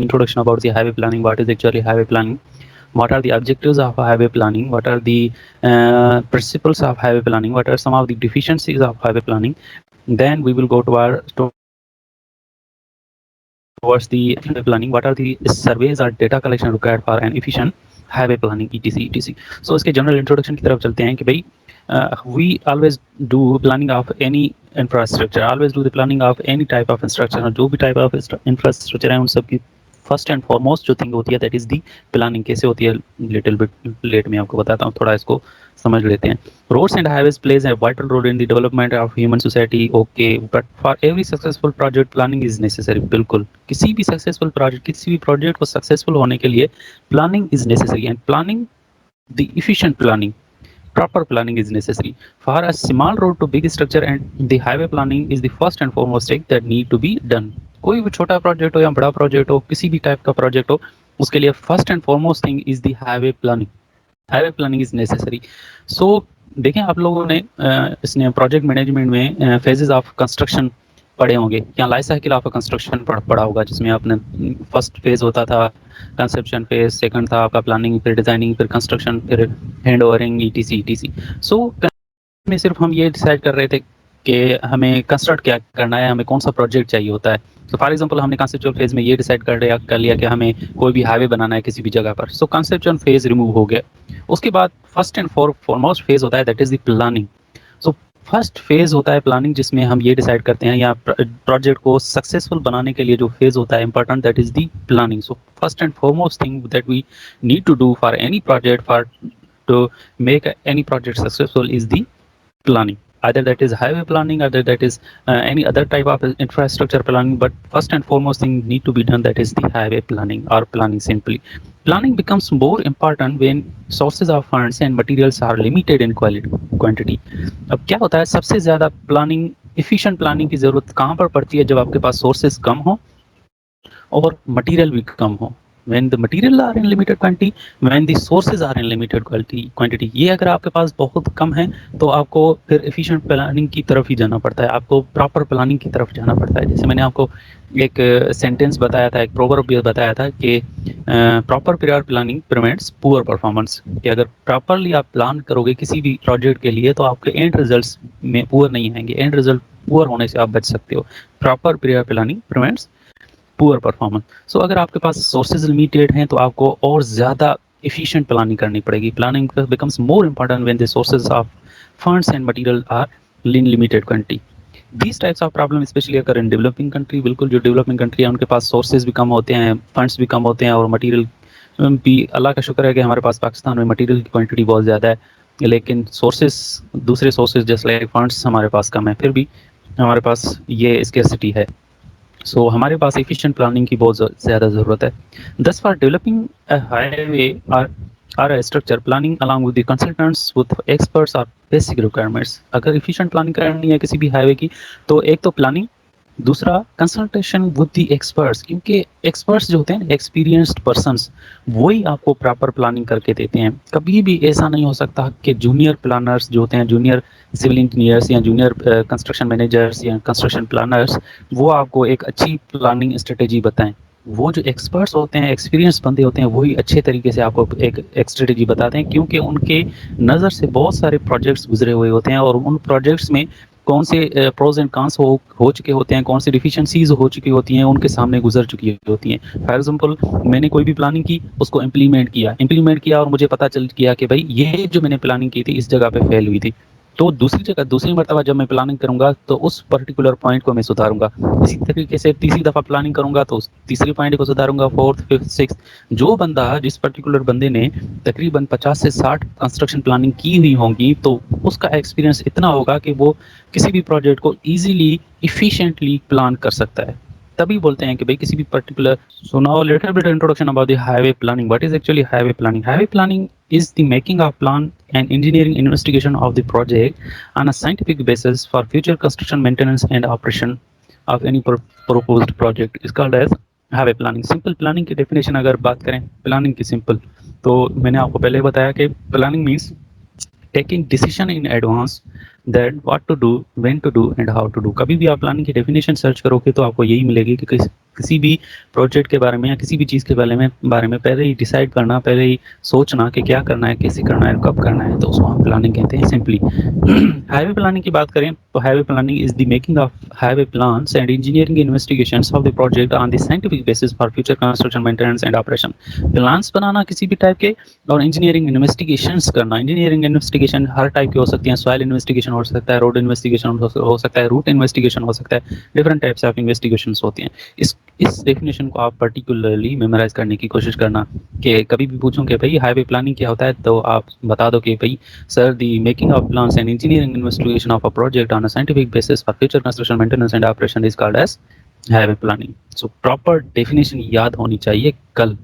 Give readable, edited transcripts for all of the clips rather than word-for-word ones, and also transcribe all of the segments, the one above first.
introduction about the highway planning. What is actually highway planning? What are the objectives of highway planning? What are the principles of highway planning? What are some of the deficiencies of highway planning? Then we will go to our towards the highway planning. What are the surveys or data collection required for an efficient highway planning, etc. So इसके general introduction की तरफ चलते हैं कि भाई we always do planning of any infrastructure, always do the planning of any type of infrastructure. जो भी type of infrastructure है उन सब की फर्स्ट एंड फॉरमोस्ट जो थिंग होती है दैट इज दी प्लानिंग. कैसे होती है लिटिल बिट लेट में आपको बताता हूँ, थोड़ा इसको समझ लेते हैं. Roads and highways plays a vital role in the development of human society. Okay, but for every successful project planning is necessary. बिल्कुल, किसी भी सक्सेसफुल प्रोजेक्ट, किसी भी प्रोजेक्ट को सक्सेसफुल होने के लिए planning is necessary. And planning, the efficient planning, proper planning is necessary. For a small road to big structure, and the highway planning is the first and foremost thing that need to be done. कोई भी छोटा project हो या बड़ा project हो, किसी भी type का प्रोजेक्ट हो, उसके लिए first and foremost thing is the highway planning. Highway planning is necessary. So देखें, आप लोगों ने इसने प्रोजेक्ट मैनेजमेंट में फेजेस ऑफ कंस्ट्रक्शन पढ़े होंगे या लाइफ साइकिल ऑफ कंस्ट्रक्शन पढ़ा होगा, जिसमें आपने फर्स्ट फेज होता था कंसेप्शन फेज, सेकंड था आपका प्लानिंग, फिर डिजाइनिंग, फिर कंस्ट्रक्शन, फिर हैंड ओवरिंग, ईटीसी. सो में सिर्फ हम ये डिसाइड कर रहे थे कि हमें कंस्ट्रक्ट क्या करना है, हमें कौन सा प्रोजेक्ट चाहिए होता है. तो फॉर एग्जांपल हमने कंसेप्चुअल फेज में ये डिसाइड कर लिया कि हमें कोई भी हाईवे बनाना है किसी भी जगह पर. सो कंसेप्चुअल फेज रिमूव हो गया. उसके बाद फर्स्ट एंड फॉरमोस्ट फेज होता है that is the planning. So first phase होता है प्लानिंग, जिसमें हम ये डिसाइड करते हैं या प्रोजेक्ट को सक्सेसफुल बनाने के लिए जो फेज होता है important, that is the planning. So first and foremost thing that we need to do for any project, for to make any project successful is the planning. Either that is highway planning, either that is any other type of infrastructure planning, but first and foremost thing need to be done, that is the highway planning or planning simply. Planning becomes more important when sources of funds and materials are limited in quantity. अब क्या होता है, सबसे ज़्यादा planning, efficient planning की ज़रूरत कहाँ पर पड़ती है? जब आपके पास सोर्सेज कम हो और मटेरियल भी कम हो. when the material are in limited quantity, when the sources are in limited quantity. ये अगर आपके पास बहुत कम है तो आपको फिर efficient प्लानिंग की तरफ ही जाना पड़ता है, आपको प्रॉपर प्लानिंग की तरफ जाना पड़ता है. जैसे मैंने आपको एक सेंटेंस बताया था, एक प्रोवर्ब बताया था कि proper period planning prevents poor performance. कि अगर प्रॉपरली आप प्लान करोगे किसी भी प्रोजेक्ट के लिए तो आपके एंड रिजल्ट्स में पुअर नहीं आएंगे, एंड रिजल्ट पुअर होने से आप बच सकते हो. Proper period planning prevents poor performance. So अगर आपके पास सोर्सेज लिमिटेड हैं तो आपको और ज़्यादा एफिशिएंट प्लानिंग करनी पड़ेगी. Planning becomes more important when the sources of funds and material are in limited quantity. These types of problem specially अगर इन डेवलपिंग कंट्री, बिल्कुल जो डेवलपिंग कंट्री है उनके पास सोर्सेज भी कम होते हैं, फंड्स भी कम होते हैं और मटीरियल भी. अल्लाह का शुक्र है कि हमारे पास पाकिस्तान में मटीरियल की क्वान्टिटी बहुत ज़्यादा है, लेकिन सोर्सेज, दूसरे सोर्सेज जैसे लाइक फंड्स हमारे पास कम है, फिर भी हमारे पास ये स्केर्सिटी है. सो हमारे पास एफिशिएंट प्लानिंग की बहुत ज़्यादा ज़रूरत है. दस फॉर डेवलपिंग अ हाईवे और a structure, planning along with the consultants with experts और बेसिक रिक्वायरमेंट्स. अगर एफिशिएंट प्लानिंग करनी है किसी भी हाईवे की तो एक तो प्लानिंग, दूसरा कंसल्टेशन विद द एक्सपर्ट्स, क्योंकि एक्सपर्ट्स जो होते हैं एक्सपीरियंस्ड पर्सन्स, वही आपको प्रॉपर प्लानिंग करके देते हैं. कभी भी ऐसा नहीं हो सकता कि जूनियर प्लानर्स जो होते हैं, जूनियर सिविल इंजीनियर्स या जूनियर कंस्ट्रक्शन मैनेजर्स या कंस्ट्रक्शन प्लानर्स, वो आपको एक अच्छी प्लानिंग स्ट्रेटेजी बताएं. वो जो एक्सपर्ट्स होते हैं, एक्सपीरियंस बंदे होते हैं, वही अच्छे तरीके से आपको एक स्ट्रेटेजी बताते हैं, क्योंकि उनके नज़र से बहुत सारे प्रोजेक्ट्स गुजरे हुए होते हैं और उन प्रोजेक्ट्स में कौन से प्रोज एंड कॉन्स हो चुके होते हैं, कौन सी डिफिशिएंसीज हो चुकी होती हैं, उनके सामने गुजर चुकी होती हैं. फॉर एग्जांपल मैंने कोई भी प्लानिंग की, उसको इम्प्लीमेंट किया और मुझे पता चल गया कि भाई ये जो मैंने प्लानिंग की थी इस जगह पे फेल हुई थी, तो दूसरी मरतबा जब मैं प्लानिंग करूंगा तो उस पर्टिकुलर पॉइंट को मैं सुधारूंगा. इसी तरीके से तीसरी दफ़ा प्लानिंग करूंगा तो उस तीसरी पॉइंट को सुधारूंगा, फोर्थ, फिफ्थ, सिक्स. जो बंदा, जिस पर्टिकुलर बंदे ने तकरीबन 50 से 60 कंस्ट्रक्शन प्लानिंग की हुई होंगी, तो उसका एक्सपीरियंस इतना होगा कि वो किसी भी प्रोजेक्ट को ईजिली इफिशिएंटली प्लान कर सकता है. तभी बोलते हैं कि भाई किसी भी particular. So now little bit introduction about the highway planning. What is actually highway planning? Highway planning is the making of plan and engineering investigation of the project on a scientific basis for future construction, maintenance and operation of any proposed project is called as highway planning. Simple planning की definition अगर बात करें planning की simple, तो मैंने आपको पहले बताया कि planning means taking decision in advance that what to do, when to do and how to do. कभी भी आप प्लानिंग की डेफिनेशन सर्च करोगे तो आपको यही मिलेगी कि किसी भी प्रोजेक्ट के बारे में या किसी भी चीज़ के बारे में पहले ही डिसाइड करना, पहले ही सोचना कि क्या करना है, कैसे करना है, कब करना है, तो उसको हम प्लानिंग कहते हैं सिंपली। हाईवे प्लानिंग की बात करें तो highway planning is the making of highway plans and engineering investigations of the project on the scientific basis for future construction, maintenance and operation. Plans बनाना किसी भी टाइप के, और इंजीनियरिंग इन्वेस्टिगेशंस करना। इंजीनियरिंग इन्वेस्टिगेशन हर टाइप की हो सकती हैं, सॉइल इन्वेस्टिगेशन हो सकता है, रोड इन्वेस्टिगेशन हो सकता है, रूट इन्वेस्टिगेशन हो सकता है, डिफरेंट टाइप्स ऑफ इन्वेस्टिगेशंस होती हैं। इस डेफिनेशन को आप पर्टिकुलरली मेमोराइज करने की कोशिश करना कि कभी भी पूछूं कि भाई हाईवे प्लानिंग क्या होता है तो आप बता दो कि भाई sir, the making of plans and engineering investigation of a project on a scientific basis for future construction, maintenance and operation is called as highway planning. So proper definition याद होनी चाहिए कल,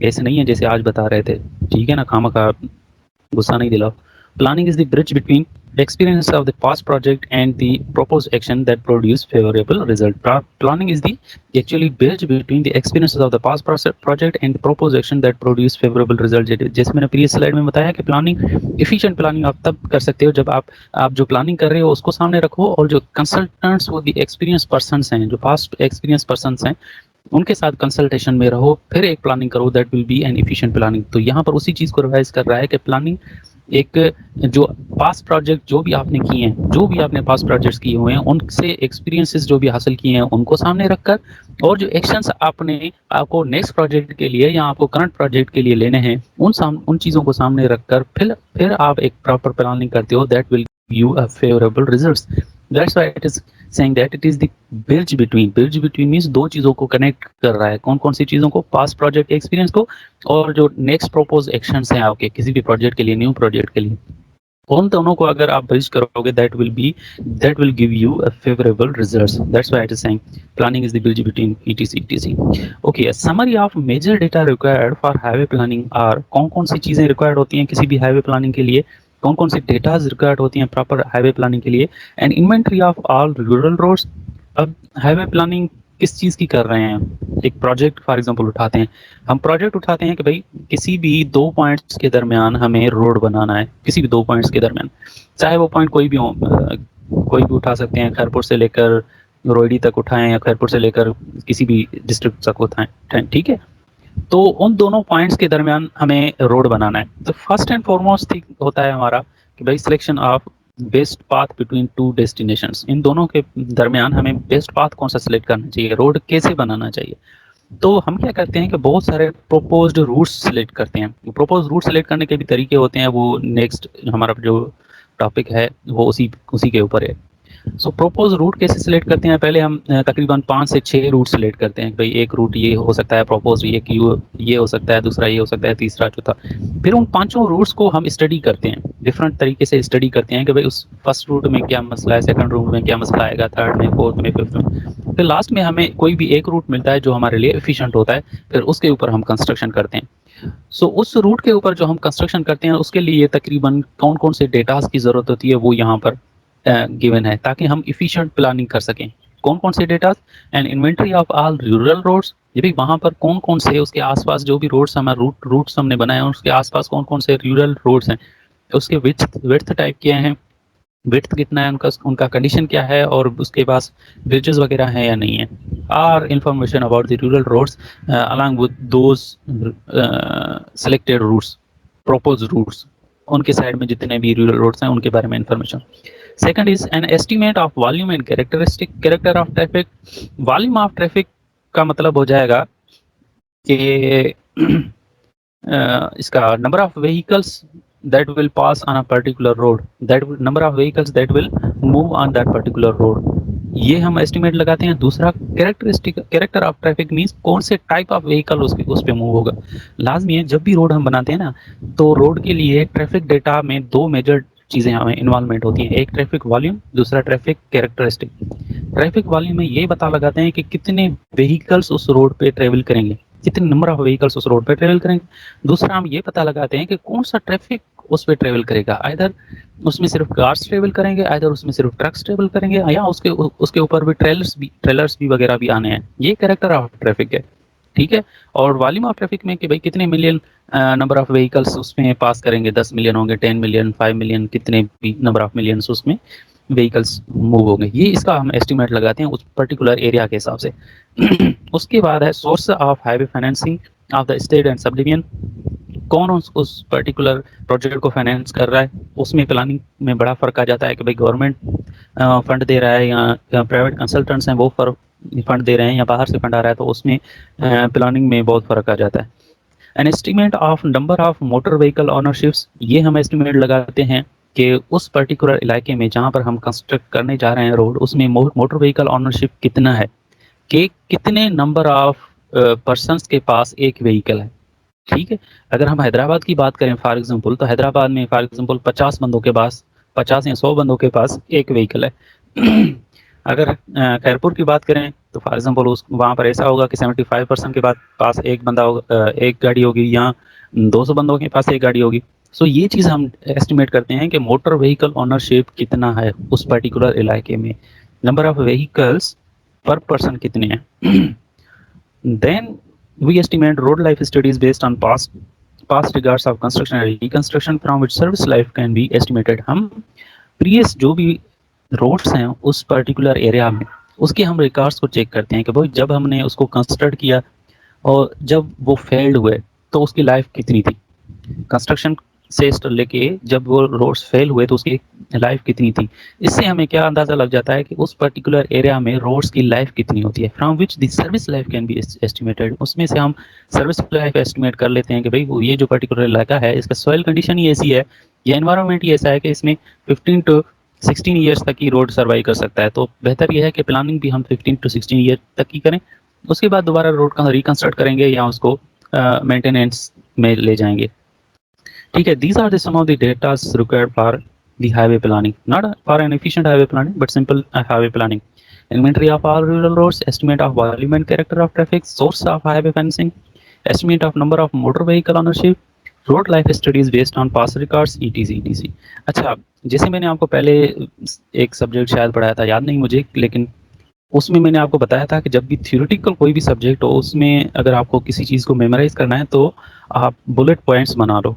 ऐसे नहीं है जैसे आज बता रहे थे, ठीक है ना, खामखा गुस्सा नहीं दिलाओ। Planning is the bridge between experience of the past project and the proposed action that produce favorable result. Planning is the actually bridge between the experiences of the past project and the proposed action that produce favorable result. जैसे मैंने previous slide में बताया कि planning, efficient planning आप तब कर सकते हो जब आप जो प्लानिंग कर रहे हो उसको सामने रखो, और जो कंसल्टेंट्स वो दी एक्सपीरियंस पर्सन्स हैं, जो पास्ट एक्सपीरियंस पर्सन्स हैं, उनके साथ कंसल्टेशन में रहो, फिर एक प्लानिंग करो, that will B N efficient planning. तो यहाँ पर उसी चीज़ को रिवाइज कर रहा है कि प्लानिंग एक, जो पास्ट प्रोजेक्ट जो भी आपने किए हैं, जो भी आपने पास्ट प्रोजेक्ट्स किए हुए हैं, उनसे एक्सपीरियंसेस जो भी हासिल किए हैं उनको सामने रखकर, और जो एक्शंस आपको नेक्स्ट प्रोजेक्ट के लिए या आपको करंट प्रोजेक्ट के लिए लेने हैं, उन चीज़ों को सामने रखकर फिर आप एक प्रॉपर प्लानिंग करते हो, that will give you a favourable results. That's why it is saying that it is the bridge between means दो चीज़ों को कनेक्ट कर रहा है। कौन कौन सी चीज़ों को? पास्ट प्रोजेक्ट एक्सपीरियंस को, और जो नेक्स्ट प्रपोज एक्शंस हैं आपके किसी भी प्रोजेक्ट के लिए, न्यू प्रोजेक्ट के लिए, उन दोनों को अगर आप ब्रिज करोगे, that will give you a favorable results. That's why it is saying planning is the bridge between etc. Okay, a summary of major data required for highway planning are, कौन कौन सी चीज़ें रिक्वायर्ड होती हैं किसी भी highway planning के लिए, कौन कौन सी डेटाज रिक्वायर्ड होती हैं प्रॉपर हाईवे प्लानिंग के लिए, and inventory of all rural roads. अब हाईवे प्लानिंग किस चीज़ की कर रहे हैं? एक प्रोजेक्ट फॉर एग्जांपल उठाते हैं, हम प्रोजेक्ट उठाते हैं कि भाई किसी भी दो पॉइंट्स के दरमियान हमें रोड बनाना है, किसी भी दो पॉइंट्स के दरमियान, चाहे वो पॉइंट कोई भी हो, कोई भी उठा सकते हैं, खैरपुर से लेकर रोहिड़ी तक उठाएं या खैरपुर से लेकर किसी भी डिस्ट्रिक्ट तक उठाएं, ठीक है। तो उन दोनों पॉइंट्स के दरमियान हमें रोड बनाना है, तो फर्स्ट एंड फॉरमोस्ट थिंग होता है हमारा कि भाई selection of best path between two destinations. इन दोनों के दरमियान हमें बेस्ट पाथ कौन सा सिलेक्ट करना चाहिए, रोड कैसे बनाना चाहिए। तो हम क्या करते हैं कि बहुत सारे प्रोपोज्ड रूट्स सिलेक्ट करते हैं। प्रोपोज रूट सिलेक्ट करने के भी तरीके होते हैं, वो नेक्स्ट हमारा जो टॉपिक है वो उसी के ऊपर है। सो प्रोपोज रूट कैसे सिलेक्ट करते हैं? पहले हम तकरीबन 5 से 6 रूट सिलेक्ट करते हैं। भाई एक रूट ये हो सकता है प्रोपोज, ये हो सकता है, दूसरा ये हो सकता है, तीसरा चौथा। फिर उन पांचों रूट्स को हम स्टडी करते हैं, डिफरेंट तरीके से स्टडी करते हैं कि भाई उस फर्स्ट रूट में क्या मसला है, सेकंड रूट में क्या मसला आएगा, थर्ड में, फोर्थ में, फिफ्थ में। फिर लास्ट में हमें कोई भी एक रूट मिलता है जो हमारे लिए एफिशिएंट होता है, फिर उसके ऊपर हम कंस्ट्रक्शन करते हैं। सो उस रूट के ऊपर जो हम कंस्ट्रक्शन करते हैं उसके लिए तकरीबन कौन कौन से डेटास की ज़रूरत होती है वो यहाँ पर गिवन है, ताकि हम इफिशिएंट प्लानिंग कर सकें। कौन कौन से data? And inventory of all rural roads, ये भी वहाँ पर कौन कौन से उसके आसपास जो भी रोड्स हमारे रूट्स हमने बनाए हैं उसके आसपास कौन कौन से रूरल रोड्स हैं, उसके विड्थ टाइप क्या है, विड्थ कितना है उनका कंडीशन क्या है, और उसके पास ब्रिजेस वगैरह हैं या नहीं है, or information about the rural roads along with those selected routes, propose routes, उनके साइड में जितने भी रूरल रोड्स हैं उनके बारे में information. Second is an estimate of volume and character of traffic. Volume of traffic का मतलब हो जाएगा कि इसका number of vehicles that will pass on a particular road, number of vehicles that will move on that particular road, ये हम estimate लगाते हैं। दूसरा कैरेक्टर ऑफ ट्रैफिक मीन्स कौन से टाइप ऑफ व्हीकल उस पे मूव होगा। लाजमी है जब भी रोड हम बनाते हैं ना, तो रोड के लिए ट्रैफिक डेटा में दो मेजर चीज़ें हमें इन्वॉल्वमेंट होती हैं, एक ट्रैफिक वॉल्यूम, दूसरा ट्रैफिक कैरेक्टरिस्टिक। ट्रैफिक वॉल्यूम में ये पता लगाते हैं कि कितने व्हीकल्स उस रोड पे ट्रेवल करेंगे, कितने नंबर ऑफ व्हीकल्स उस रोड पे ट्रेवल करेंगे। दूसरा हम ये पता लगाते हैं कि कौन सा ट्रैफिक उस पे ट्रेवल करेगा, आइदर उसमें सिर्फ कार्स ट्रेवल करेंगे, आइदर उसमें सिर्फ ट्रक्स ट्रेवल करेंगे, या उसके ऊपर भी ट्रेलर्स भी वगैरह भी आने हैं। ये कैरेक्टर ऑफ ट्रैफिक है, ठीक है। और वॉल्यूम ऑफ ट्रैफिक में कि भाई कितने मिलियन नंबर ऑफ व्हीकल्स उसमें पास करेंगे, 10 मिलियन होंगे, 10 मिलियन, 5 मिलियन, कितने भी नंबर ऑफ मिलियंस उसमें व्हीकल्स मूव होंगे, ये इसका हम एस्टिमेट लगाते हैं उस पर्टिकुलर एरिया के हिसाब से। उसके बाद है source of highway financing of the state and sub division, कौन उस पर्टिकुलर प्रोजेक्ट को फाइनेंस कर रहा है, उसमें प्लानिंग में बड़ा फर्क आ जाता है कि भाई गवर्नमेंट फंड दे रहा है या प्राइवेट कंसल्टेंट्स हैं वो फंड दे रहे हैं या बाहर से फंड आ रहा है, तो उसमें प्लानिंग में बहुत फर्क आ जाता है। An estimate of number of motor vehicle ownerships, ये हम एस्टिमेट लगाते हैं कि उस पर्टिकुलर इलाके में जहाँ पर हम कंस्ट्रक्ट करने जा रहे हैं रोड, उसमें मोटर व्हीकल ओनरशिप कितना है, कि कितने नंबर ऑफ पर्सन्स के पास एक व्हीकल है। ठीक है, अगर हम हैदराबाद की बात करें फॉर एग्जांपल, तो हैदराबाद में फॉर एग्जांपल 50 बंदों के पास, 50 या 100 बंदों के पास एक व्हीकल है। अगर खैरपुर की बात करें तो फॉर एग्जांपल उस वहाँ पर ऐसा होगा कि 75% के पास एक बंदा होगा, एक गाड़ी होगी, या 200 बंदों के पास एक गाड़ी होगी। सो ये चीज़ हम एस्टिमेट करते हैं कि मोटर व्हीकल ओनरशिप कितना है उस पर्टिकुलर इलाके में, number of vehicles per person कितने हैं। Then we estimate road life studies based on past regards of construction and reconstruction from which service life can be estimated। हम प्रीवियस जो भी रोड्स हैं उस पर्टिकुलर एरिया में, उसके हम रिकॉर्ड्स को चेक करते हैं कि भाई जब हमने उसको कंस्ट्रक्ट किया और जब वो फेल्ड हुए तो उसकी लाइफ कितनी थी, कंस्ट्रक्शन से लेके जब वो रोड्स फेल हुए तो उसकी लाइफ कितनी थी। इससे हमें क्या अंदाज़ा लग जाता है कि उस पर्टिकुलर एरिया में रोड्स की लाइफ कितनी होती है, from which the service life can be estimated. उसमें से हम सर्विस लाइफ एस्टिमेट कर लेते हैं कि भाई वो ये जो पर्टिकुलर इलाका है इसका सॉइल कंडीशन ही ऐसी है, या एनवायरनमेंट ही ऐसा है कि इसमें 15 to 16 ईयर्स तक ही रोड सर्वाइव कर सकता है। तो बेहतर यह है कि प्लानिंग भी हम 15 to 16 ईयर तक की करें, उसके बाद दोबारा रोड का रिकंस्ट्रक्ट करेंगे या उसको मेंटेनेंस में ले जाएंगे। ठीक है, these are the some of the data required for the highway planning, not for an efficient highway planning but simple highway planning. Inventory of all rural roads, estimate of volume and character of traffic, source of highway fencing, estimate of number of motor vehicle ownership, road life studies based on past records, etc। अच्छा, जैसे मैंने आपको पहले एक subject शायद पढ़ाया था, याद नहीं मुझे, लेकिन उसमें मैंने आपको बताया था कि जब भी थ्योरेटिकल कोई भी सब्जेक्ट हो उसमें अगर आपको किसी चीज़ को मेमोराइज करना है तो आप बुलेट पॉइंट्स बना लो,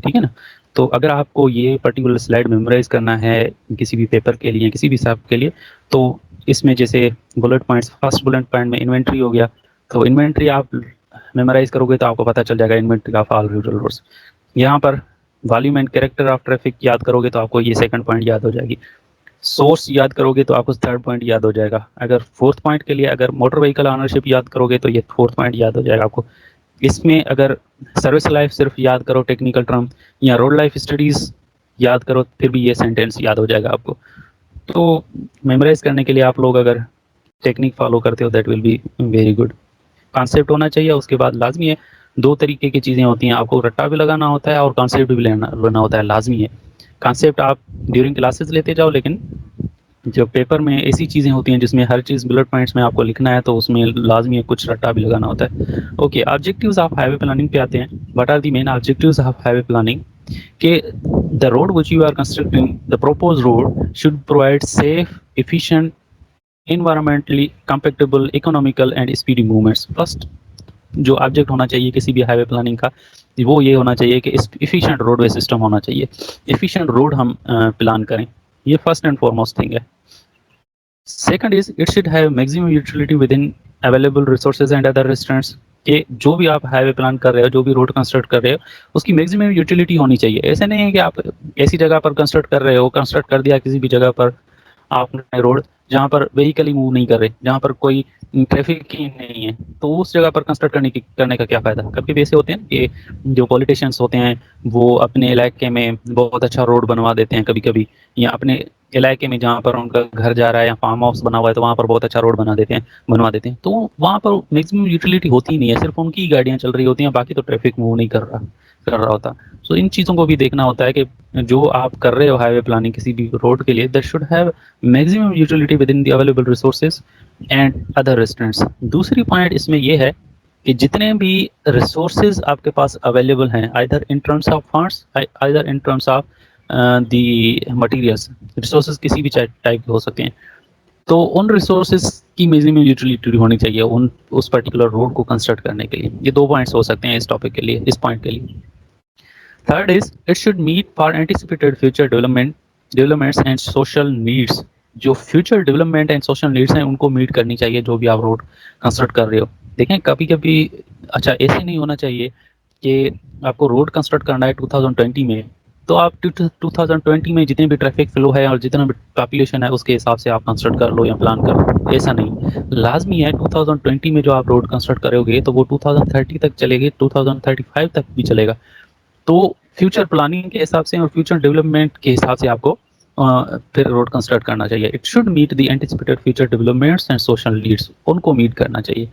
ठीक है ना। तो अगर आपको ये पर्टिकुलर स्लाइड मेमोराइज करना है किसी भी पेपर के लिए, किसी भी हिसाब के लिए, तो इसमें जैसे bullet points, first bullet point में इन्वेंट्री हो गया, तो इन्वेंट्री आप मेमोराइज करोगे तो आपको पता चल जाएगा inventory of all rural roads. यहाँ पर volume and character of traffic याद करोगे तो आपको ये सेकंड पॉइंट याद हो जाएगी। सोर्स याद करोगे तो आपको थर्ड पॉइंट याद हो जाएगा। अगर फोर्थ पॉइंट के लिए अगर मोटर व्हीकल ऑनरशिप याद करोगे तो ये फोर्थ पॉइंट याद हो जाएगा आपको। इसमें अगर सर्विस लाइफ सिर्फ याद करो टेक्निकल टर्म, या रोड लाइफ स्टडीज़ याद करो, फिर भी ये सेंटेंस याद हो जाएगा आपको। तो मेमोराइज करने के लिए आप लोग अगर टेक्निक फॉलो करते हो that will be very good. Concept होना चाहिए, उसके बाद लाजमी है दो तरीके की चीज़ें होती हैं, आपको रट्टा भी लगाना होता है और कॉन्सेप्ट भी लेना होता है, लाजमी है। कॉन्सेप्ट आप ड्यूरिंग क्लासेस लेते जाओ, लेकिन जो पेपर में ऐसी चीज़ें होती हैं जिसमें हर चीज़ बुलेट पॉइंट्स में आपको लिखना है तो उसमें लाजमी है कुछ रट्टा भी लगाना होता है। Okay, objectives of highway planning पे आते हैं। What are the main objectives of highway planning? कि the road which you are constructing, the proposed road should provide safe, efficient, environmentally compatible, economical and speedy movements। First जो object होना चाहिए किसी भी highway planning का वो ये होना चाहिए कि एफिशिएंट रोडवे सिस्टम होना चाहिए, एफिशिएंट रोड हम प्लान करें, ये फर्स्ट एंड फॉरमोस्ट थिंग है। Second is it should have maximum utility with in available resources and other restaurants, कि जो भी आप हाईवे प्लान कर रहे हो, जो भी रोड कंस्ट्रक्ट कर रहे हो, उसकी मैक्सिमम यूटिलिटी होनी चाहिए। ऐसे नहीं है कि आप ऐसी जगह पर कंस्ट्रक्ट कर रहे हो, कंस्ट्रक्ट कर दिया किसी भी जगह पर आपने रोड जहाँ पर व्हीकल ही मूव नहीं कर रहे, जहाँ पर कोई ट्रैफिक ही नहीं है, तो उस जगह पर कंस्ट्रक्ट करने का क्या फ़ायदा। कभी कभी ऐसे होते हैं कि जो पॉलिटिशियंस होते हैं वो अपने इलाके में बहुत अच्छा रोड बनवा देते हैं कभी कभी, या अपने इलाके में जहाँ पर उनका घर जा रहा है या फार्म हाउस बना हुआ है तो वहाँ पर बहुत अच्छा रोड बनवा देते हैं, तो वहाँ पर मैक्सिमम यूटिलिटी होती ही नहीं है, सिर्फ उनकी गाड़ियाँ चल रही होती हैं, बाकी तो ट्रैफिक मूव नहीं कर रहा होता। सो इन चीज़ों को भी देखना होता है कि जो आप कर रहे हो हाईवे प्लानिंग किसी भी रोड के लिए, that should have maximum utility with in the available resources and other restaurants. दूसरी पॉइंट इसमें यह है कि जितने भी रिसोर्सेज आपके पास अवेलेबल हैं, either in terms of funds, either in terms of the materials, resources किसी भी टाइप के हो सकते हैं, तो उन रिसोर्सेज की मिनिमम यूटिलिटी होनी चाहिए उस पर्टिकुलर रोड को कंस्ट्रक्ट करने के लिए। ये 2 पॉइंट्स हो सकते हैं इस टॉपिक के लिए, इस पॉइंट के लिए। Third is it should meet for anticipated future developments and social needs. जो future development and social needs हैं उनको मीट करनी चाहिए जो भी आप रोड कंस्ट्रक्ट कर रहे हो। देखें कभी कभी अच्छा ऐसे नहीं होना चाहिए कि आपको रोड कंस्ट्रक्ट करना है 2020 में, तो आप 2020 में जितने भी ट्रैफिक फ्लो है और जितना भी पॉपुलेशन है उसके हिसाब से आप कंस्ट्रक्ट कर लो या प्लान कर लो। ऐसा नहीं, लाजमी है 2020 में जो आप रोड कंस्ट्रक्ट करोगे तो वो 2030 तक चलेगी, 2035 तक भी चलेगा। तो फ्यूचर प्लानिंग के हिसाब से और फ्यूचर डेवलपमेंट के हिसाब से आपको फिर रोड कंस्ट्रक्ट करना चाहिए। It should meet the anticipated future developments and social needs, उनको मीट करना चाहिए।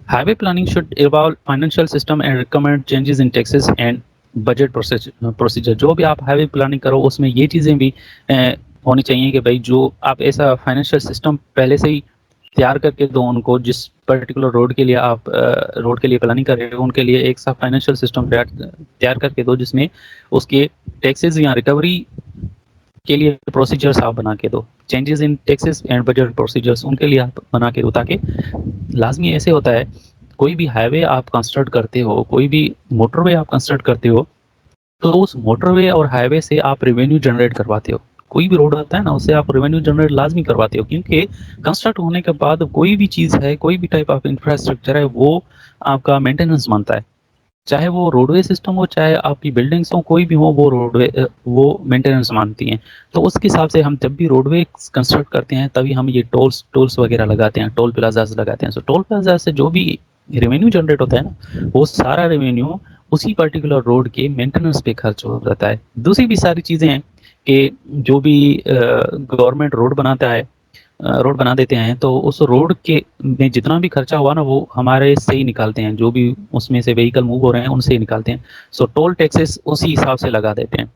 Highway planning should evolve financial system and recommend changes in taxes and budget procedure. जो भी आप हाईवे प्लानिंग करो उसमें ये चीज़ें भी होनी चाहिए कि भाई जो आप ऐसा फाइनेंशियल सिस्टम पहले से ही तैयार करके दो उनको, जिस पर्टिकुलर रोड के लिए आप रोड के लिए प्लानिंग कर रहे हो उनके लिए एक सा फाइनेंशियल सिस्टम तैयार करके दो जिसमें उसके टैक्सेस या रिकवरी के लिए प्रोसीजर्स आप बना के दो। Changes in taxes and budget procedures उनके लिए आप बना के दो, ताकि लाजमी ऐसे होता है कोई भी हाईवे आप कंस्ट्रक्ट करते हो, कोई भी मोटरवे आप कंस्ट्रक्ट करते हो, तो उस मोटरवे और हाईवे से आप रेवेन्यू जनरेट करवाते हो। कोई भी रोड आता है ना उससे आप रेवेन्यू जनरेट लाजमी करवाते हो, क्योंकि कंस्ट्रक्ट होने के बाद कोई भी चीज़ है, कोई भी टाइप ऑफ इंफ्रास्ट्रक्चर है, वो आपका मेंटेनेंस मानता है। चाहे वो रोडवे सिस्टम हो, चाहे आपकी बिल्डिंग्स हो, कोई भी हो, वो रोडवे वो मेंटेनेंस मानती हैं। तो उसके हिसाब से हम जब भी रोडवे कंस्ट्रक्ट करते हैं तभी हम ये टोल्स वगैरह लगाते हैं, टोल प्लाजाज लगाते हैं। सो टोल प्लाजा से जो भी रेवेन्यू जनरेट होता है ना, वो सारा रेवेन्यू उसी पर्टिकुलर रोड के मेंटेनेंस पे खर्च हो जाता है। दूसरी भी सारी चीज़ें हैं कि जो भी गवर्नमेंट रोड बना देते हैं, तो उस रोड के में जितना भी खर्चा हुआ ना वो हमारे से ही निकालते हैं, जो भी उसमें से व्हीकल मूव हो रहे हैं उनसे ही निकालते हैं। सो टोल टैक्सेस उसी हिसाब से लगा देते हैं।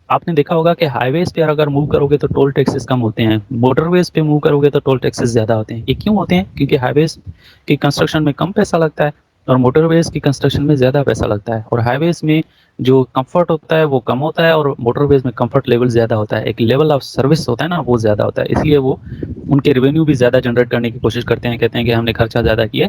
आपने देखा होगा कि हाईवेज पे अगर मूव करोगे तो टोल टैक्सेस कम होते हैं, मोटरवेज पे मूव करोगे तो टोल टैक्सेस ज़्यादा होते हैं। ये क्यों होते हैं? क्योंकि हाईवेज की कंस्ट्रक्शन में कम पैसा लगता है और मोटरवेज की कंस्ट्रक्शन में ज़्यादा पैसा लगता है। और हाईवेज में जो कंफर्ट होता है वो कम होता है और मोटरवेज में कंफर्ट लेवल ज़्यादा होता है, एक लेवल ऑफ सर्विस होता है ना वो ज़्यादा होता है। इसलिए वो उनके रेवेन्यू भी ज़्यादा जनरेट करने की कोशिश करते हैं, कहते हैं कि हमने खर्चा ज़्यादा किया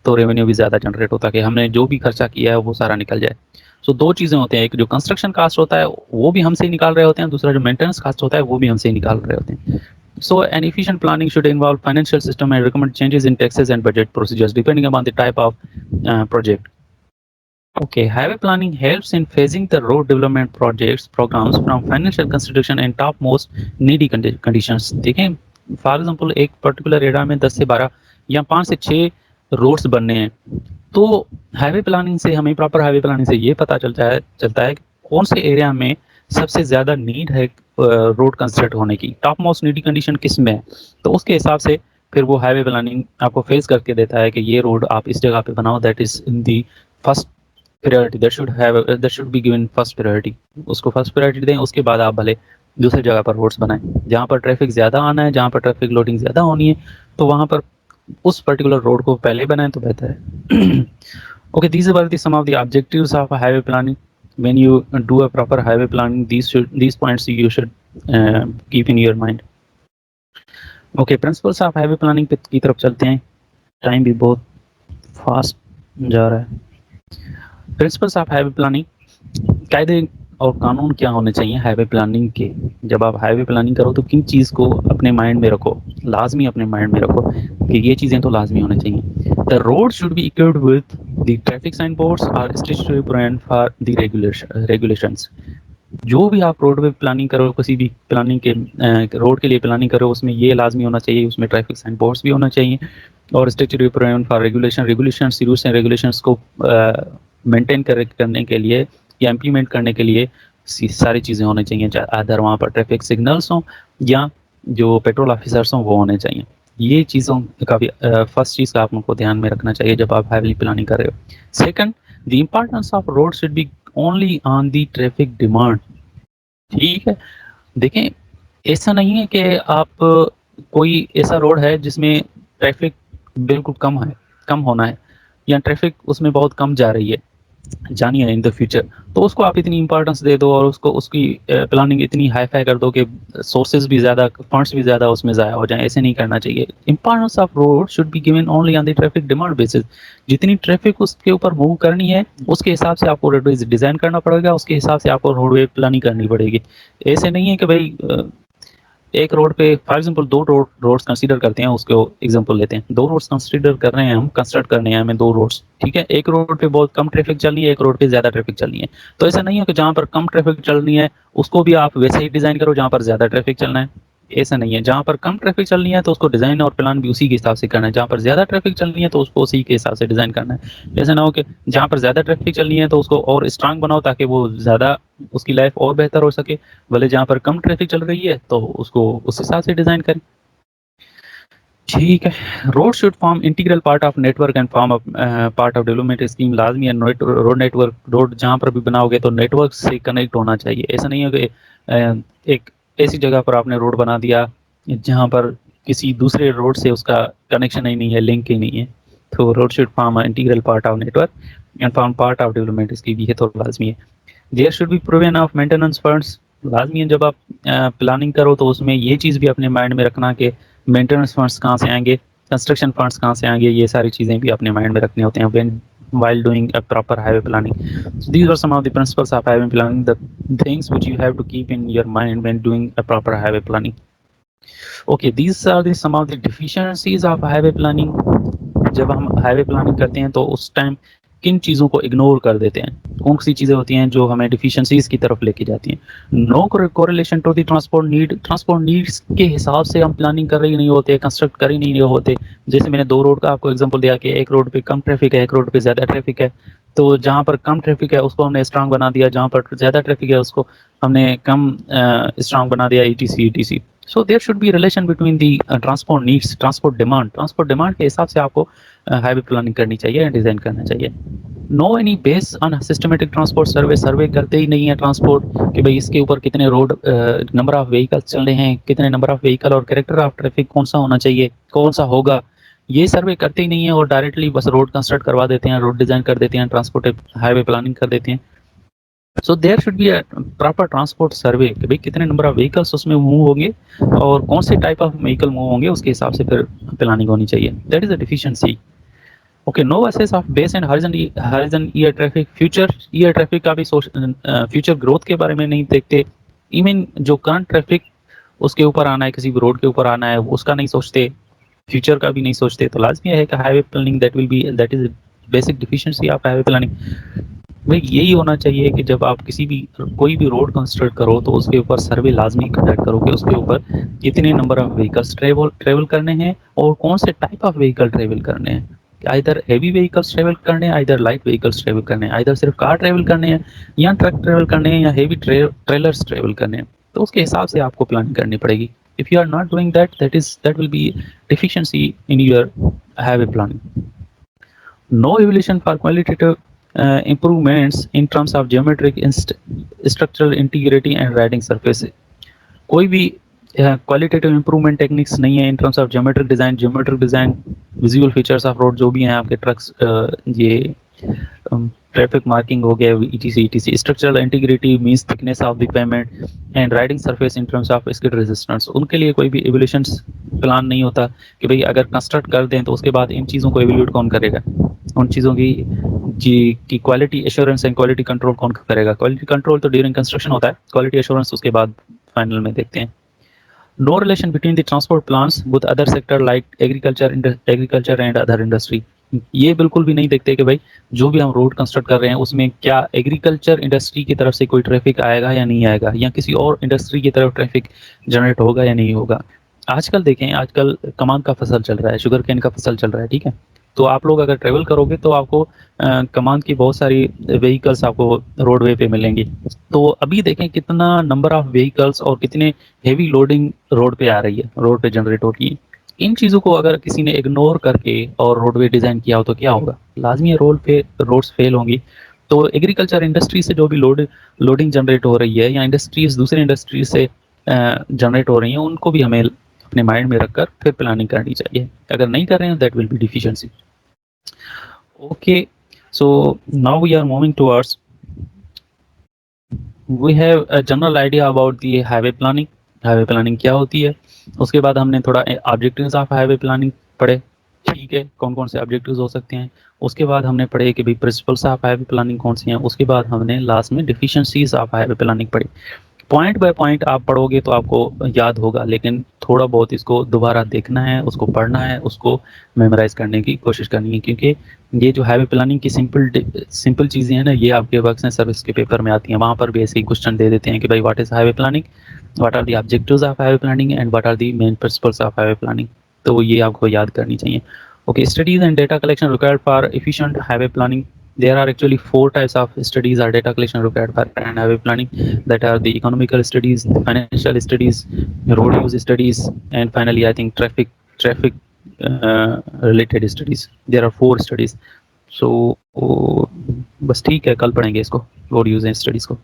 तो रेवेन्यू भी ज़्यादा जनरेट होता है, कि हमने जो भी खर्चा किया है वो सारा निकल जाए। सो दो चीज़ें होती हैं, एक जो कंस्ट्रक्शन कास्ट होता है वो भी हमसे ही निकाल रहे होते हैं, दूसरा जो मेंटेनेंस कास्ट होता है वो भी हमसे ही निकाल रहे होते हैं। So an efficient planning should involve financial system and recommend changes in taxes and budget procedures depending upon the type of project. Okay, highway planning helps in phasing the road development projects programs from financial consideration and topmost needy conditions. देखें for example एक particular area में 10 से 12 या 5 से 6 roads बनने हैं, तो highway planning से हमें प्रॉपर हाईवे प्लानिंग से ये पता चलता है कि कौन से एरिया में सबसे ज़्यादा नीड है रोड कंस्ट्रक्ट होने की, टॉप मोस्ट नीडी कंडीशन किस में है। तो उसके हिसाब से फिर वो हाईवे प्लानिंग आपको फेस करके देता है कि ये रोड आप इस जगह पे बनाओ, that is in the first priority, that should be given first priority. उसको फर्स्ट प्रायोरिटी दें, उसके बाद आप भले दूसरी जगह पर रोड्स बनाएं। जहाँ पर ट्रैफिक ज़्यादा आना है, जहाँ पर ट्रैफिक लोडिंग ज़्यादा होनी है, तो वहाँ पर उस पर्टिकुलर रोड को पहले बनाएं तो बेहतर है। Okay, these were some of the objectives of a highway planning. When you do a proper highway planning, these points you should keep in your mind. Okay, principles of highway planning पे की तरफ चलते हैं, time भी बहुत fast जा रहा है। प्रिंसिपल्स ऑफ हाईवे प्लानिंग, कायदे और कानून क्या होने चाहिए हाईवे प्लानिंग के। जब आप हाईवे प्लानिंग करो तो किन चीज़ को अपने माइंड में रखो, लाजमी अपने माइंड में रखो कि ये चीज़ें तो लाजमी होनी चाहिए। The road should be equipped with the traffic sign boards और statutory provision for the regulations. जो भी आप रोड पे प्लानिंग करो, किसी भी प्लानिंग के रोड के लिए प्लानिंग करो, उसमें ये लाजमी होना चाहिए, उसमें ट्रैफिक साइन बोर्ड्स भी होना चाहिए और statutory provision for regulations rules and regulations को मेंटेन करने के लिए या इम्प्लीमेंट करने के लिए सारी चीज़ें होनी चाहिए, अदर वहाँ पर ट्रैफिक सिग्नल्स हों या जो पेट्रोल ऑफिसर्स हों वो होने चाहिए। ये चीज़ों का भी फर्स्ट चीज़ का आप लोगों को ध्यान में रखना चाहिए जब आप हाईवे प्लानिंग कर रहे हो। Second, the importance of road should B only on the traffic demand. ठीक है, देखें ऐसा नहीं है कि आप कोई ऐसा रोड है जिसमें ट्रैफिक बिल्कुल कम होना है या ट्रैफिक उसमें बहुत कम जा रही है, जानी है इन द फ्यूचर, तो उसको आप इतनी इंपॉर्टेंस दे दो और उसको उसकी प्लानिंग इतनी हाई फाई कर दो कि सोर्सेज भी ज़्यादा, फंड्स भी ज़्यादा उसमें ज़ाया हो जाए। ऐसे नहीं करना चाहिए। Importance of road should be given only on the traffic demand basis. जितनी ट्रैफिक उसके ऊपर मूव करनी है उसके हिसाब से आपको रोडवेज डिज़ाइन करना पड़ेगा, उसके हिसाब से आपको रोडवे प्लानिंग करनी पड़ेगी। ऐसे नहीं है कि भाई एक रोड पे फॉर एग्जांपल दो रोड्स कंसीडर करते हैं, उसको एग्जांपल लेते हैं, दो रोड्स कंसीडर कर रहे हैं हम, कंस्ट्रक्ट करने हैं हमें दो रोड्स, ठीक है। एक रोड पे बहुत कम ट्रैफिक चल रही है, एक रोड पे ज्यादा ट्रैफिक चल रही है। तो ऐसा नहीं है कि जहां पर कम ट्रैफिक चल रही है उसको भी आप वैसे ही डिजाइन करो जहां पर ज्यादा ट्रैफिक चलना है। ऐसा नहीं है, जहां पर कम ट्रैफिक चल रही है तो उसको डिजाइन और प्लान भी उसी के हिसाब से करना है, जहां पर ज्यादा ट्रैफिक चल रही है तो उसको उसी के हिसाब से डिजाइन करना है। ऐसा ना हो कि जहां पर ज्यादा ट्रैफिक चल रही है तो उसको और स्ट्रांग बनाओ ताकि वो ज्यादा उसकी लाइफ और बेहतर हो सके, भले जहां पर कम ट्रैफिक चल रही है तो उसको उस हिसाब से डिजाइन करें। ठीक है। Road should form integral part of network and form part of development scheme. लाजमी है रोड नेटवर्क, रोड जहाँ पर भी बनाओगे तो नेटवर्क से कनेक्ट होना चाहिए। ऐसा नहीं है कि एक ऐसी जगह पर आपने रोड बना दिया जहाँ पर किसी दूसरे रोड से उसका कनेक्शन ही नहीं है, लिंक ही नहीं है। तो road should form integral part of network and form part of development scheme, ये तो लाजमी है। There should be provision of maintenance funds. लाजमी है जब आप प्लानिंग करो तो उसमें ये चीज़ भी अपने माइंड में रखना कि मेंटेनेंस फंड्स कहाँ से आएंगे, कंस्ट्रक्शन फंड्स कहाँ से आएंगे, ये सारी चीज़ें भी अपने माइंड में रखने होते हैं when while doing a proper highway planning. So these are some of the principles of highway planning, the things which you have to keep in your mind when doing a proper highway planning. Okay, these are some of the deficiencies of highway planning. जब हम highway planning करते हैं तो उस time किन चीज़ों को ignore कर देते हैं, कौन सी चीज़ें होती हैं जो हमें डिफिशियंसीज की तरफ लेके जाती हैं। No correlation to the transport need, transport needs के हिसाब से हम प्लानिंग कर रही नहीं होते, कंस्ट्रक्ट कर ही नहीं होते। जैसे मैंने दो रोड का आपको एग्जांपल दिया कि एक रोड पे कम ट्रैफिक है, एक रोड पे ज़्यादा ट्रैफिक है, तो जहाँ पर कम ट्रैफिक है उसको हमने स्ट्रांग बना दिया, जहाँ पर ज़्यादा ट्रैफिक है उसको हमने कम स्ट्रांग बना दिया, ETC। So there should be relation between the transport needs, transport demand के हिसाब से आपको हाईवे प्लानिंग करनी चाहिए या डिज़ाइन करना चाहिए। No any base on systematic transport survey, survey करते ही नहीं है ट्रांसपोर्ट कि भाई इसके ऊपर कितने रोड नंबर ऑफ व्हीकल्स चल रहे हैं, कितने नंबर ऑफ व्हीकल और कैरेक्टर ऑफ ट्रैफिक कौन सा होना चाहिए, कौन सा होगा, ये सर्वे करते ही नहीं है और डायरेक्टली बस रोड कंस्ट्रक्ट करवा देते हैं, रोड डिज़ाइन कर देते हैं, ट्रांसपोर्ट हाईवे प्लानिंग कर देते हैं। So there should be a proper transport survey कि भाई कितने नंबर ऑफ व्हीकल्स उसमें मूव होंगे और कौन से टाइप ऑफ व्हीकल मूव होंगे, उसके हिसाब से फिर प्लानिंग होनी चाहिए। That is a deficiency. Okay, no assess of base and horizon year traffic, future year traffic का भी फ्यूचर ग्रोथ के बारे में नहीं देखते। इवन जो करंट ट्रैफिक उसके ऊपर आना है, किसी भी रोड के ऊपर आना है, उसका नहीं सोचते, फ्यूचर का भी नहीं सोचते। तो लाजमी है कि highway planning that is basic deficiency of highway planning. भाई यही होना चाहिए कि जब आप किसी भी कोई भी रोड कंस्ट्रक्ट करो तो उसके ऊपर सर्वे लाजमी कंडक्ट करो कि उसके ऊपर कितने नंबर ऑफ व्हीकल्स ट्रेवल करने हैं और कौन से टाइप ऑफ व्हीकल ट्रेवल करने हैं। आइदर हेवी व्हीकल्स ट्रेवल करने हैं, आइदर लाइट व्हीकल्स ट्रेवल करने हैं, आइदर सिर्फ कार ट्रेवल करने हैं या ट्रक ट्रेवल करने हैं या हेवी ट्रेलर्स ट्रेवल करने हैं। तो उसके हिसाब से आपको प्लानिंग करनी पड़ेगी। If you are not doing that will be deficiency in your highway planning. No evaluation for qualitative improvements in terms of geometric structural integrity and riding surface. कोई भी क्वालिटेटिव इंप्रूवमेंट टेक्निक्स नहीं है in terms of geometric design, visual features of road जो भी हैं आपके trucks, ये traffic marking हो गया, ETC, structural integrity means thickness of the payment and riding surface in terms of skid resistance. उनके लिए कोई भी एवोल्यूशंस प्लान नहीं होता कि भाई अगर कंस्ट्रक्ट कर दें तो उसके बाद इन चीज़ों को एवेल्यूट कौन करेगा, उन चीज़ों की जी की quality assurance and quality control कौन करेगा। क्वालिटी कंट्रोल तो ड्यूरिंग कंस्ट्रक्शन होता है, क्वालिटी एश्योरेंस उसके बाद फाइनल में देखते हैं। No relation between the transport plans with other sector like agriculture and other industry. ये बिल्कुल भी नहीं देखते कि भाई जो भी हम रोड कंस्ट्रक्ट कर रहे हैं उसमें क्या एग्रीकल्चर इंडस्ट्री की तरफ से कोई ट्रैफिक आएगा या नहीं आएगा, या किसी और इंडस्ट्री की तरफ ट्रैफिक जनरेट होगा या नहीं होगा। आजकल देखें, आजकल कमान का फसल चल रहा है, शुगर केन का फसल चल रहा है, ठीक है। तो आप लोग अगर ट्रेवल करोगे तो आपको कमान की बहुत सारी व्हीकल्स आपको रोडवे पे मिलेंगी। तो अभी देखें कितना नंबर ऑफ व्हीकल्स और कितने हेवी लोडिंग रोड पे आ रही है, रोड पे जनरेट हो रही है। इन चीज़ों को अगर किसी ने इग्नोर करके और रोडवे डिज़ाइन किया हो तो क्या होगा, लाजमी है रोड्स फेल होंगी। तो एग्रीकल्चर इंडस्ट्री से जो भी लोडिंग जनरेट हो रही है या इंडस्ट्रीज दूसरे इंडस्ट्रीज से जनरेट हो रही हैं, उनको भी हमें अपने माइंड में रखकर फिर प्लानिंग करनी चाहिए। अगर नहीं कर रहे हैं that will B deficiency. Okay, So now we are moving towards, we have a general idea about the highway planning, highway planning क्या होती है। उसके बाद हमने थोड़ा ऑब्जेक्टिव्स ऑफ हाईवे प्लानिंग पढ़े, ठीक है, कौन कौन से ऑब्जेक्टिव्स हो सकते हैं। उसके बाद हमने पढ़े कि भाई प्रिंसिपल्स ऑफ हाईवे प्लानिंग कौन सी हैं। उसके बाद हमने लास्ट में डिफिशिएंसीज ऑफ हाईवे प्लानिंग पढ़ी। पॉइंट बाय पॉइंट आप पढ़ोगे तो आपको याद होगा, लेकिन थोड़ा बहुत इसको दोबारा देखना है, उसको पढ़ना है, उसको मेमोराइज करने की कोशिश करनी है, क्योंकि ये जो हाईवे प्लानिंग की सिंपल चीज़ें हैं ना, ये आपके वर्क्स एंड सर्विस के पेपर में आती हैं। वहाँ पर भी ऐसे ही क्वेश्चन दे देते हैं कि भाई what is highway planning, what are the objectives of highway planning and what are the main principles of highway planning. तो ये आपको याद करनी चाहिए। Okay, studies and data collection required for efficient highway planning. There are actually 4 types of studies or data collection required for and highway planning. That are the economical studies, the financial studies, road use studies, and finally I think traffic related studies. There are 4 studies. So बस ठीक है, कल पढ़ेंगे इसको, road use and studies को।